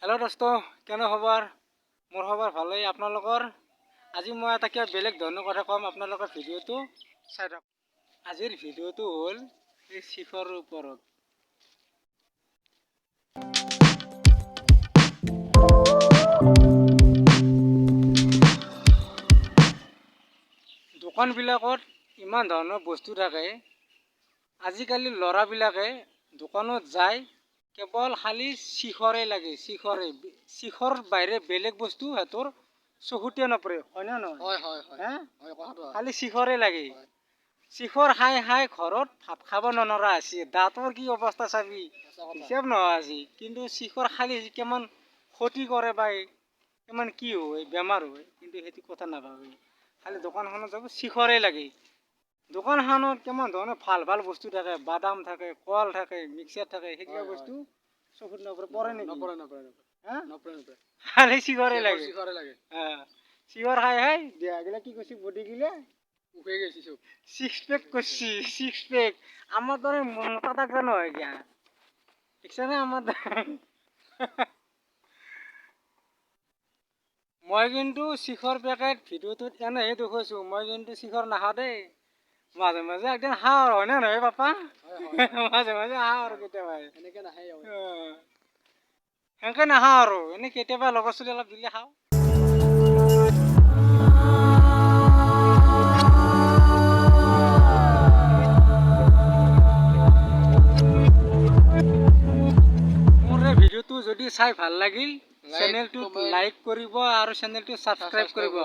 hello दोस्तों केने खबर मोर खबर भाले आपनालोकर আজি মই এটা কিবা বেলেগ ধৰণৰ কথা কম আপোনালোকৰ ভিডিওটো চাই থাকক আজিৰ ভিডিওটো হ'ল এই শিখৰৰ ওপৰত দোকানবিলাকত ইমান ধৰণৰ বস্তু থাকে আজিকালি ল'ৰাবিলাকে দোকানত যায় কেৱল খালি শিখৰে লাগে শিখৰ বাহিৰে বেলেগ বস্তু হেতৰ চকুতে নপৰে হয় না নহয় হয় খালি শিখৰে লাগে শিখৰ খাই খাই ঘৰত ভাত খাব নৰা আছে দাঁতৰ কি অৱস্থা চাবি হিচাপ নহয় আজি কিন্তু শিখৰ খালি কেমন ক্ষতি কৰে বাই কেমন কি হয় বেমাৰ হয় কিন্তু সেইটো কথা নাভাবে খালি দোকানখনত যাব শিখৰে লাগে দোকানখনত কেমন ধৰণৰ ভাল ভাল বস্তু থাকে বাদাম থাকে কল থাকে মিক্সাৰ থাকে সেইগিলা বস্তু চকুত নপৰে পৰে নেকি নপৰে খালি শিখৰে লাগে শিখৰ খাই খাই দেহাগিলা কি কৈছে বডি গিলা উঠে গেছি সব সিক্স পেক করছি সিক্স পেক আমার তো মোটা টাকা নয় গিয়া দেখছানে আমার মই কিন্তু শিখৰ পেকেট ভিডিওটোত এনেহে দেখুৱাইছোঁ মই কিন্তু শিখৰ নাখাওঁ দেই মাজে মাজে একদিন খাওঁ হয় নে নহয় পাপা মাজে মাজে খাওঁ আৰু কেতিয়াবা এনেকৈ নাখায় সেনেকৈ নাখাওঁ আৰু এনেই কেতিয়াবা লগৰ ছোৱালী অলপ দিলে খাওঁ ভিডিওটো যদি চাই ভাল লাগিল চেনেলটো লাইক কৰিব আৰু চেনেলটো সাবস্ক্ৰাইব কৰিব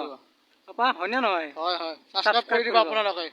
পাপা হয় না নহয় হয় সাবস্ক্ৰাইব কৰি দিব আপোনালোকে